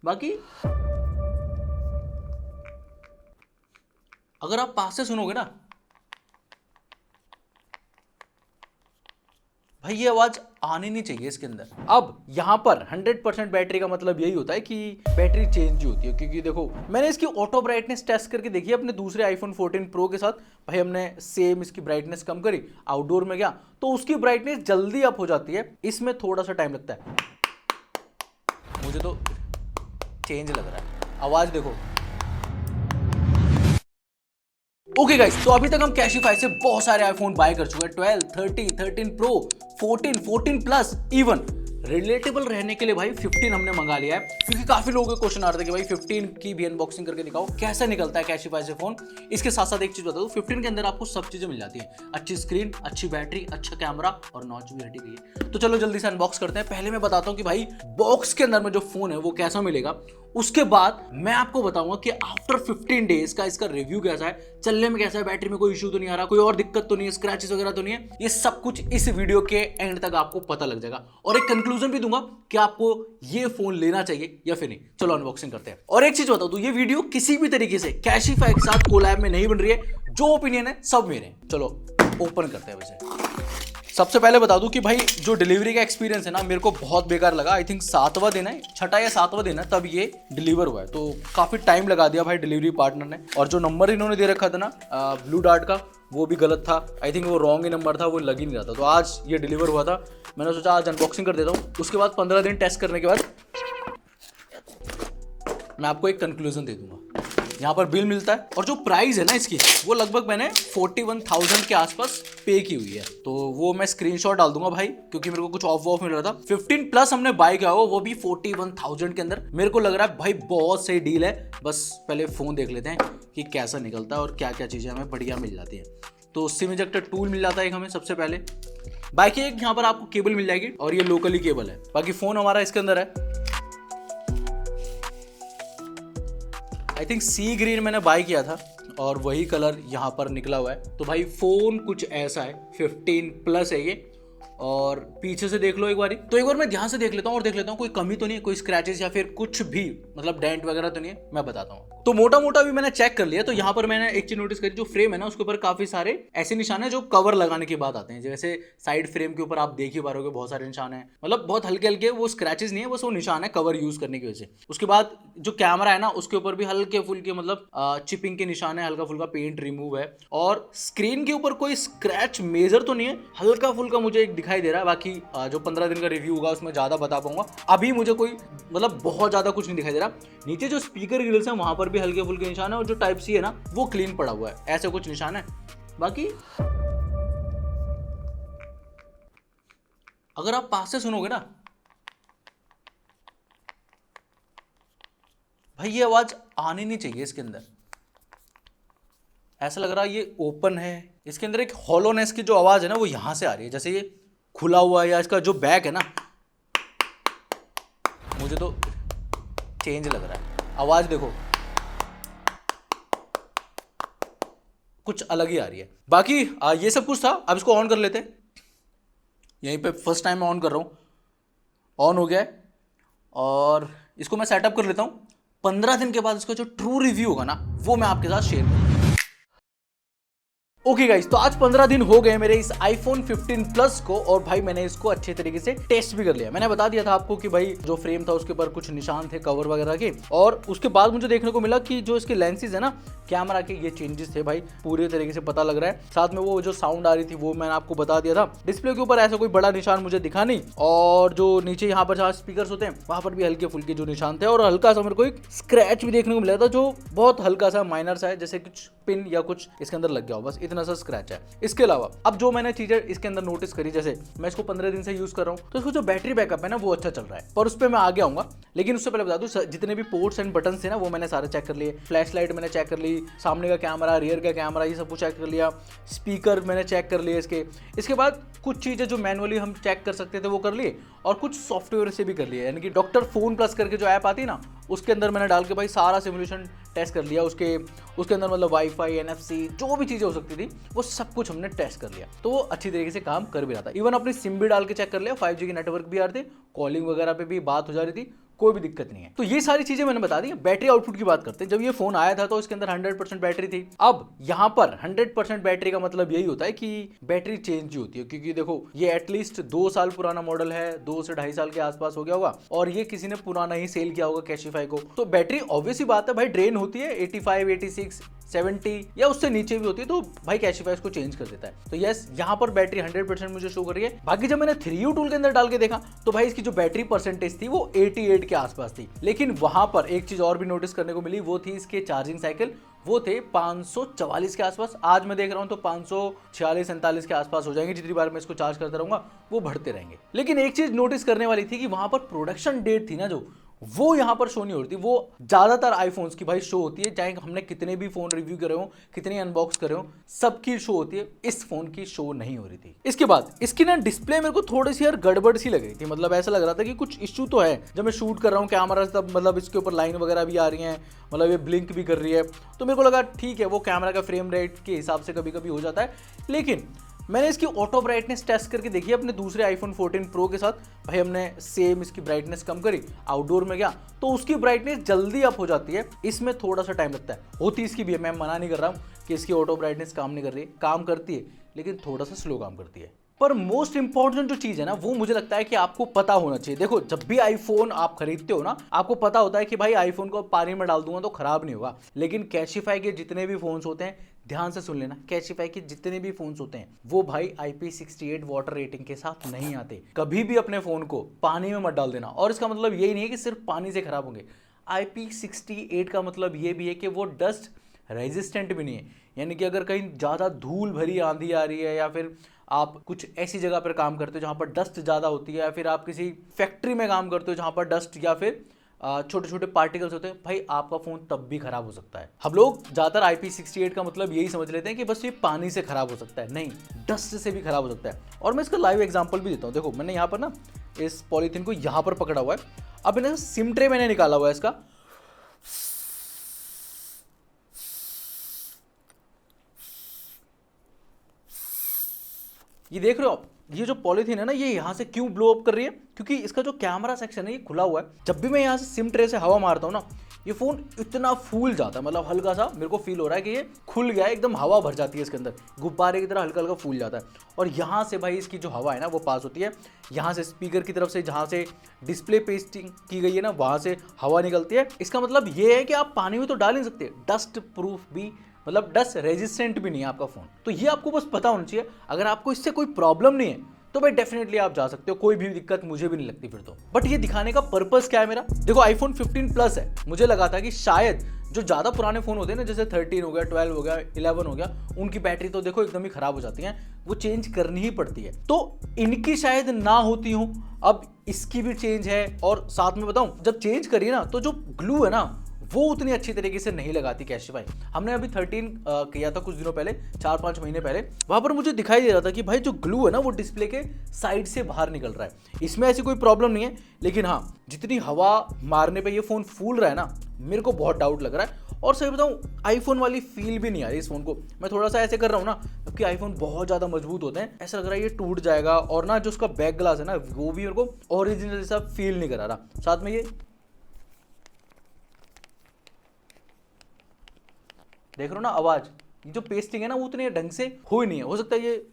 बाकी अगर आप पास से सुनोगे ना भाई, ये आवाज आनी नहीं चाहिए इसके अंदर। अब यहाँ पर 100% बैटरी का मतलब यही होता है कि बैटरी चेंज होती है, क्योंकि देखो मैंने इसकी ऑटो ब्राइटनेस टेस्ट करके देखी है अपने दूसरे आईफोन 14 प्रो के साथ। भाई हमने सेम इसकी ब्राइटनेस कम करी, आउटडोर में गया तो उसकी ब्राइटनेस जल्दी अप हो जाती है, इसमें थोड़ा सा टाइम लगता है। मुझे तो चेंज लग रहा है, आवाज देखो। ओके गाइस, तो अभी तक हम कैशिफाई से बहुत सारे आईफोन बाय कर चुके हैं, 12, 13, 13 प्रो, 14, 14 प्लस, इवन रिलेटेबल रहने के लिए भाई 15 हमने मंगा लिया है, क्योंकि काफी लोगों के क्वेश्चन आ रहे थे कि भाई 15 की भी अनबॉक्सिंग करके दिखाओ कैसा निकलता है कैशिफाई से फोन। इसके साथ साथ एक चीज बता दूं, 15 के अंदर आपको सब चीजें मिल जाती है, अच्छी स्क्रीन, अच्छी बैटरी, अच्छा कैमरा और नॉच भी हटी गई है। तो चलो जल्दी से अनबॉक्स करते हैं। पहले मैं बताता हूँ कि भाई बॉक्स के अंदर में जो फोन है वो कैसा मिलेगा, उसके बाद मैं आपको बताऊंगा कि आफ्टर 15 डेज का इसका रिव्यू कैसा है, चलने में कैसा है, बैटरी में कोई इशू तो नहीं आ रहा, कोई और दिक्कत तो नहीं है, स्क्रैचेस वगैरह तो नहीं है। ये सब कुछ इस वीडियो के एंड तक आपको पता लग जाएगा, और एक कंक्लूजन भी दूंगा कि आपको ये फोन लेना चाहिए या फिर नहीं। चलो अनबॉक्सिंग करते हैं। और एक चीज बता दूं, ये वीडियो किसी भी तरीके से कैशिफाई के साथ कोलैब में नहीं बन रही है, जो ओपिनियन है सब मेरे हैं। चलो ओपन करते हैं। वैसे सबसे पहले बता दूं कि भाई जो डिलीवरी का एक्सपीरियंस है ना, मेरे को बहुत बेकार लगा। आई थिंक 7वां दिन है, 6ठा या 7वां दिन है तब ये डिलीवर हुआ है, तो काफी टाइम लगा दिया भाई डिलीवरी पार्टनर ने। और जो नंबर इन्होंने दे रखा था ना ब्लू डार्ट का, वो भी गलत था। आई थिंक वो रॉन्ग ही नंबर था, वो लग ही नहीं रहा था। तो आज ये डिलीवर हुआ था, मैंने सोचा आज अनबॉक्सिंग कर देता हूँ। उसके बाद 15 दिन टेस्ट करने के बाद मैं आपको एक कंक्लूजन दे दूंगा। यहाँ पर बिल मिलता है, और जो प्राइस है ना इसकी, वो लगभग मैंने 41,000 के आसपास पे की हुई है। तो वो मैं स्क्रीनशॉट डाल दूंगा भाई, क्योंकि मेरे को कुछ ऑफ मिल रहा था। 15 प्लस हमने बाय किया हो, वो भी 41,000 के अंदर। मेरे को लग रहा है भाई बहुत सही डील है। बस पहले फोन देख लेते हैं कि कैसा निकलता है और क्या क्या चीजें हमें बढ़िया मिल जाती है। तो सिम इजेक्टर टूल मिल जाता है एक हमें सबसे पहले। बाकी एक यहाँ पर आपको केबल मिल जाएगी, और ये लोकली केबल है। बाकी फोन हमारा इसके अंदर है। आई थिंक सी ग्रीन मैंने बाय किया था, और वही कलर यहाँ पर निकला हुआ है। तो भाई फोन कुछ ऐसा है, 15 प्लस है ये। और पीछे से देख लो एक बारी, तो एक बार मैं ध्यान से देख लेता हूँ और देख लेता हूँ कोई कमी तो नहीं है, कोई स्क्रैचेस या फिर कुछ भी मतलब डेंट वगैरह तो नहीं है। मैं बताता हूँ। तो मोटा मोटा भी मैंने चेक कर लिया। तो यहाँ पर मैंने एक चीज नोटिस करी, जो फ्रेम है ना उसके ऊपर काफी सारे ऐसे निशान है जो कवर लगाने के बाद आते हैं। जैसे साइड फ्रेम के ऊपर आप देख ही पा रहे हो बहुत सारे निशान है, मतलब बहुत हल्के हल्के, वो स्क्रैचेस नहीं है, बस वो निशान है कवर यूज करने की वजह से। उसके बाद जो कैमरा है ना उसके ऊपर भी हल्के फुल्के मतलब चिपिंग के निशान है, हल्का फुल्का पेंट रिमूव है। और स्क्रीन के ऊपर कोई स्क्रैच मेजर तो नहीं है, हल्का फुल्का मुझे एक दिखाई दे रहा है। बाकी जो 15 दिन का रिव्यू होगा उसमें ज्यादा बता पाऊंगा। अभी मुझे कोई मतलब बहुत ज्यादा कुछ नहीं दिखाई दे रहा। नीचे जो स्पीकर ग्रिल्स है वहां पर भी हल्के फुल्के निशान है, और जो टाइप सी है ना वो क्लीन पड़ा हुआ है, ऐसे कुछ निशान है। बाकी अगर आप पास से सुनोगे ना भाई, ये आवाज आनी नहीं चाहिए इसके अंदर। ऐसा लग रहा है ये ओपन है, इसके अंदर एक हॉलोनेस की जो आवाज है ना वो यहां से आ रही है, जैसे ये खुला हुआ है, या इसका जो बैक है ना, मुझे तो चेंज लग रहा है। आवाज देखो कुछ अलग ही आ रही है। बाकी ये सब कुछ था। अब इसको ऑन कर लेते हैं। यहीं पे फर्स्ट टाइम मैं ऑन कर रहा हूँ, ऑन हो गया है। और इसको मैं सेटअप कर लेता हूँ। 15 दिन के बाद इसका जो ट्रू रिव्यू होगा ना वो मैं आपके साथ शेयर करूँगा। ओके गाइस, तो आज 15 दिन हो गए मेरे इस आईफोन 15 प्लस को, और भाई मैंने इसको अच्छे तरीके से टेस्ट भी कर लिया। मैंने बता दिया था आपको कि भाई जो फ्रेम था उसके ऊपर कुछ निशान थे कवर वगैरह के, और उसके बाद मुझे देखने को मिला कि जो इसके लेंसेज है ना कैमरा के, ये चेंजेस थे भाई, पूरे तरीके से पता लग रहा है। साथ में वो जो साउंड आ रही थी वो मैंने आपको बता दिया था। डिस्प्ले के ऊपर ऐसा कोई बड़ा निशान मुझे दिखा नहीं, और जो नीचे यहाँ पर जहाँ स्पीकर होते हैं वहां पर भी हल्के फुल्के जो निशान थे, और हल्का सा मेरे को एक स्क्रैच भी देखने को मिला था, जो बहुत हल्का सा माइनर सा है, जैसे कुछ पिन या कुछ इसके अंदर लग गया हो, बस इतना सा स्क्रैच है। इसके अलावा अब जो मैंने चीजें इसके अंदर नोटिस करी, जैसे मैं इसको 15 दिन से यूज कर रहा हूँ, तो इसको जो बैटरी बैकअप है ना वो अच्छा चल रहा है, पर उस पर मैं आगे आऊंगा। लेकिन उससे पहले बता दूं, जितने भी पोर्ट्स एंड बटन थे ना वो मैंने सारे चेक कर लिए। फ्लैश लाइट मैंने चेक कर ली, सामने का कैमरा, रियर का कैमरा, ये सब कुछ चेक कर लिया। स्पीकर मैंने चेक कर लिए इसके बाद कुछ चीजें जो मैनुअली हम चेक कर सकते थे वो कर लिए, और कुछ सॉफ्टवेयर से भी कर लिए। यानी कि डॉक्टर फोन प्लस करके जो ऐप आती है ना उसके अंदर मैंने डाल के भाई सारा सिमुलेशन टेस्ट कर लिया। उसके अंदर मतलब वाईफाई, एनएफसी, जो भी चीज़ें हो सकती थी वो सब कुछ हमने टेस्ट कर लिया, तो वो अच्छी तरीके से काम कर भी रहा था। इवन अपनी सिम भी डाल के चेक कर लिया, 5G की नेटवर्क भी आ रहे थे, कॉलिंग वगैरह पे भी बात हो जा रही थी, कोई भी दिक्कत नहीं है। तो ये सारी चीजें मैंने बता दी। बैटरी आउटपुट की बात करते हैं। जब ये फोन आया था तो इसके अंदर 100% बैटरी थी। अब यहाँ पर 100% बैटरी का मतलब यही होता है कि बैटरी चेंज ही होती है, क्योंकि देखो ये एटलीस्ट 2 साल पुराना मॉडल है, 2 से 2.5 साल के आसपास हो गया होगा, और ये किसी ने पुराना ही सेल किया होगा कैशिफाई को। तो बैटरी ऑब्वियस ही बात है भाई ड्रेन होती है, 85, 86, 70 या उससे नीचे भी होती है, तो भाई कैशिफाई इसको चेंज कर देता है। तो यस, यहाँ पर बैटरी 100% मुझे शो कर रही है। बाकी जब मैंने 3U टूल के अंदर डाल के देखा तो भाई इसकी जो बैटरी परसेंटेज थी वो 88 के आसपास थी। लेकिन वहां पर एक चीज और भी नोटिस करने को मिली, वो थी इसके चार्जिंग साइकिल। वो थे 544 के आसपास। आज मैं देख रहा हूं तो 546-47 के आसपास हो जाएंगे। जितनी बार मैं इसको चार्ज करता रहूंगा वो बढ़ते रहेंगे। लेकिन एक चीज नोटिस करने वाली थी कि वहां पर प्रोडक्शन डेट थी ना, जो वो यहां पर शो नहीं होती। वो ज्यादातर आईफोन्स की भाई शो होती है, चाहे हमने कितने भी फोन रिव्यू करे हो, कितने अनबॉक्स करे हो, सबकी शो होती है। इस फोन की शो नहीं हो रही थी। इसके बाद इसकी ना डिस्प्ले मेरे को थोड़ी सी यार गड़बड़ सी लग रही थी। मतलब ऐसा लग रहा था कि कुछ इश्यू तो है। जब मैं शूट कर रहा हूँ कैमरा से, तब मतलब इसके ऊपर लाइन वगैरह भी आ रही है, मतलब ये ब्लिंक भी कर रही है। तो मेरे को लगा ठीक है, वो कैमरा का फ्रेम रेट के हिसाब से कभी कभी हो जाता है। लेकिन मैंने इसकी ऑटो ब्राइटनेस टेस्ट करके देखी अपने दूसरे आईफोन 14 प्रो के साथ। भाई हमने सेम इसकी ब्राइटनेस कम करी, आउटडोर में गया तो उसकी ब्राइटनेस जल्दी अप हो जाती है। इसमें थोड़ा सा टाइम लगता है। होती इसकी भी है, मैं मना नहीं कर रहा हूँ कि इसकी ऑटो ब्राइटनेस काम नहीं कर रही है, काम करती है, लेकिन थोड़ा सा स्लो काम करती है। पर मोस्ट इंपॉर्टेंट जो चीज है ना, वो मुझे लगता है कि आपको पता होना चाहिए। देखो, जब भी आईफोन आप खरीदते हो ना, आपको पता होता है कि भाई आईफोन को पानी में डाल दूंगा तो खराब नहीं होगा। लेकिन कैशिफाई के जितने भी फोन्स होते हैं, ध्यान से सुन लेना, कैशिफाई के जितने भी फोन्स होते हैं वो भाई IP68 वाटर रेटिंग के साथ नहीं आते। कभी भी अपने फोन को पानी में मत डाल देना। और इसका मतलब यही नहीं है कि सिर्फ पानी से खराब होंगे। IP68 का मतलब ये भी है कि वो डस्ट रेजिस्टेंट भी नहीं है। यानी कि अगर कहीं ज़्यादा धूल भरी आंधी आ रही है, या फिर आप कुछ ऐसी जगह पर काम करते हो जहाँ पर डस्ट ज़्यादा होती है, या फिर आप किसी फैक्ट्री में काम करते हो जहाँ पर डस्ट या फिर छोटे छोटे पार्टिकल्स होते हैं, भाई आपका फ़ोन तब भी खराब हो सकता है। हम लोग ज़्यादातर IP68 का मतलब यही समझ लेते हैं कि बस ये पानी से खराब हो सकता है। नहीं, डस्ट से भी खराब हो सकता है। और मैं इसका लाइव एग्जांपल भी देता हूँ। देखो, मैंने यहाँ पर ना इस पॉलीथीन को यहाँ पर पकड़ा हुआ है। अब मैंने सिम ट्रे मैंने निकाला हुआ है इसका। ये देख रहे हो आप, ये जो पॉलीथीन है ना, ये यहाँ से क्यों ब्लो अप कर रही है? क्योंकि इसका जो कैमरा सेक्शन है ये खुला हुआ है। जब भी मैं यहाँ से सिम ट्रे से हवा मारता हूँ ना, ये फोन इतना फूल जाता है, मतलब हल्का सा मेरे को फील हो रहा है कि ये खुल गया है, एकदम हवा भर जाती है इसके अंदर, गुब्बारे की तरह हल्का हल्का फूल जाता है। और यहाँ से भाई इसकी जो हवा है ना वो पास होती है, यहाँ से स्पीकर की तरफ से जहाँ से डिस्प्ले पेस्टिंग की गई है ना, वहाँ से हवा निकलती है। इसका मतलब ये है कि आप पानी में तो डाल नहीं सकते, डस्ट प्रूफ भी, मतलब डस्ट रेजिस्टेंट भी नहीं है आपका फोन। तो ये आपको बस पता होना चाहिए। अगर आपको इससे कोई प्रॉब्लम नहीं है तो भाई डेफिनेटली आप जा सकते हो, कोई भी दिक्कत मुझे भी नहीं लगती फिर तो। बट ये दिखाने का पर्पस क्या है मेरा? देखो, आईफोन 15 प्लस है। मुझे लगा था कि शायद जो ज़्यादा पुराने फ़ोन होते हैं ना, जैसे 13 हो गया, 12 हो गया, 11 हो गया, उनकी बैटरी तो देखो एकदम ही ख़राब हो जाती है, वो चेंज करनी ही पड़ती है। तो इनकी शायद ना होती हूँ, अब इसकी भी चेंज है। और साथ में बताऊँ, जब चेंज करिए ना तो जो ग्लू है ना वो उतनी अच्छी तरीके से नहीं लगाती कैशिफाई। हमने अभी 13 किया था कुछ दिनों पहले, 4-5 महीने पहले। वहां पर मुझे दिखाई दे रहा था कि भाई जो ग्लू है ना वो डिस्प्ले के साइड से बाहर निकल रहा है। इसमें ऐसी कोई प्रॉब्लम नहीं है, लेकिन हाँ, जितनी हवा मारने पे ये फ़ोन फूल रहा है ना, मेरे को बहुत डाउट लग रहा है। और सही बताऊँ, आईफोन वाली फील भी नहीं आ रही इस फोन को। मैं थोड़ा सा ऐसे कर रहा हूँ ना, क्योंकि आईफोन बहुत ज़्यादा मजबूत होते हैं, ऐसा लग रहा है ये टूट जाएगा। और ना जो उसका बैक ग्लास है ना, वो भी मेरे को ओरिजिनल जैसा फील नहीं करा रहा। साथ में ये देख रहे हो ना आवाज, ये जो पेस्टिंग है ना वो उतने ढंग से हो ही नहीं है। हो सकता है ये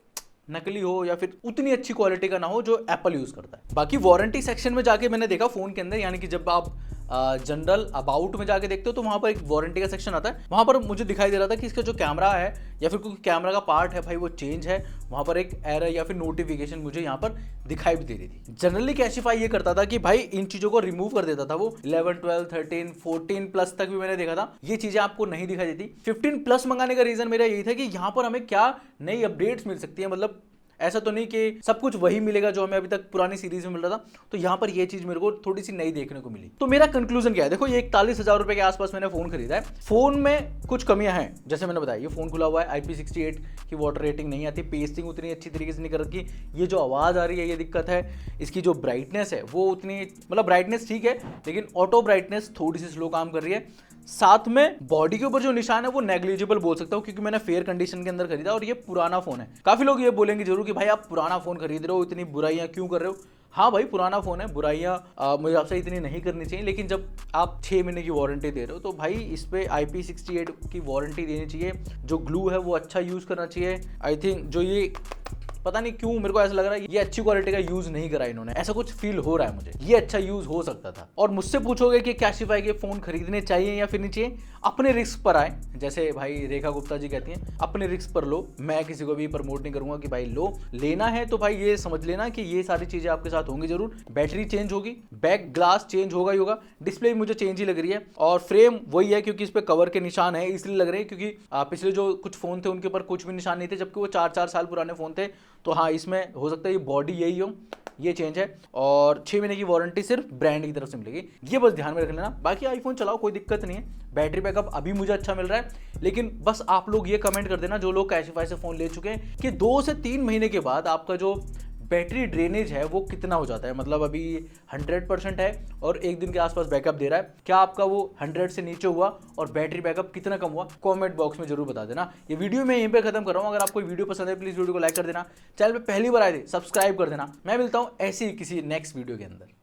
नकली हो या फिर उतनी अच्छी क्वालिटी का ना हो जो एप्पल यूज करता है। बाकी वारंटी सेक्शन में जाके मैंने देखा फोन के अंदर, यानी कि जब आप जनरल अबाउट में जाके देखते हो तो वहां पर एक वारंटी का सेक्शन आता है। वहां पर मुझे दिखाई दे रहा था कि इसका जो कैमरा है या फिर कोई कैमरा का पार्ट है भाई वो चेंज है। वहां पर एक एरर या फिर नोटिफिकेशन मुझे यहाँ पर दिखाई भी दे रही थी। जनरली कैशिफाई ये करता था कि भाई इन चीजों को रिमूव कर देता था वो। 11, 12, 13, 14 प्लस तक भी मैंने देखा था, ये चीजें आपको नहीं दिखाई देती। 15 प्लस मंगाने का रीजन मेरा यही था कि यहाँ पर हमें क्या नई अपडेट्स मिल सकती है। मतलब ऐसा तो नहीं कि सब कुछ वही मिलेगा जो हमें अभी तक पुरानी सीरीज में मिल रहा था। तो यहाँ पर ये चीज मेरे को थोड़ी सी नई देखने को मिली। तो मेरा कंक्लूजन क्या है? देखो, ये 41,000 रुपए के आसपास मैंने फोन खरीदा है। फोन में कुछ कमियां हैं, जैसे मैंने बताया, ये फोन खुला हुआ है, IP68 की वाटर रेटिंग नहीं आती, पेस्टिंग उतनी अच्छी तरीके से नहीं कर रखी, ये जो आवाज आ रही है ये दिक्कत है, इसकी जो ब्राइटनेस है वो उतनी, मतलब ब्राइटनेस ठीक है लेकिन ऑटो ब्राइटनेस थोड़ी सी स्लो काम कर रही है। साथ में बॉडी के ऊपर जो निशान है वो नेग्लिजिबल बोल सकता हूँ, क्योंकि मैंने फेयर कंडीशन के अंदर खरीदा और ये पुराना फोन है। काफी लोग ये बोलेंगे जरूर कि भाई आप पुराना फोन खरीद रहे हो, इतनी बुराइयां क्यों कर रहे हो? हाँ भाई पुराना फ़ोन है, बुराइयाँ मुझे आपसे इतनी नहीं करनी चाहिए, लेकिन जब आप 6 महीने की वारंटी दे रहे हो तो भाई इस पे IP68 की वारंटी देनी चाहिए। जो ग्लू है वो अच्छा यूज़ करना चाहिए। आई थिंक जो ये पता नहीं क्यों मेरे को ऐसा लग रहा है ये अच्छी क्वालिटी का यूज नहीं करा इन्होंने, ऐसा कुछ फील हो रहा है मुझे। ये अच्छा यूज हो सकता था। और मुझसे पूछोगे कि कैशिफाई के फोन खरीदने चाहिए या फिर नहीं चाहिए, अपने रिस्क पर आए। जैसे भाई रेखा गुप्ता जी कहती हैं अपने रिस्क पर लो। मैं किसी को भी प्रमोट नहीं करूंगा कि भाई लो, लेना है तो भाई ये समझ लेना कि ये सारी चीजें आपके साथ होंगी जरूर। बैटरी चेंज होगी, बैक ग्लास चेंज होगा ही होगा, डिस्प्ले मुझे चेंज ही लग रही है, और फ्रेम वही है क्योंकि इस पे कवर के निशान है इसलिए लग रहे हैं, क्योंकि पिछले जो कुछ फोन थे उनके ऊपर कुछ भी निशान नहीं थे, जबकि वो 4-4 साल पुराने फोन थे। तो हाँ इसमें हो सकता है ये बॉडी यही हो, ये चेंज है। और 6 महीने की वारंटी सिर्फ ब्रांड की तरफ से मिलेगी, ये बस ध्यान में रख लेना। बाकी आईफोन चलाओ कोई दिक्कत नहीं है, बैटरी बैकअप अभी मुझे अच्छा मिल रहा है। लेकिन बस आप लोग ये कमेंट कर देना जो लोग कैशिफाई से फ़ोन ले चुके हैं कि 2 से 3 महीने के बाद आपका जो बैटरी ड्रेनेज है वो कितना हो जाता है। मतलब अभी 100% है और 1 दिन के आसपास बैकअप दे रहा है, क्या आपका वो 100 से नीचे हुआ और बैटरी बैकअप कितना कम हुआ, कमेंट बॉक्स में जरूर बता देना। ये वीडियो मैं यहीं पे खत्म कर रहा हूँ। अगर आपको वीडियो पसंद है प्लीज़ वीडियो को लाइक कर देना, चैनल पे पहली बार आए थे सब्सक्राइब कर देना। मैं मिलता हूँ ऐसी किसी नेक्स्ट वीडियो के अंदर।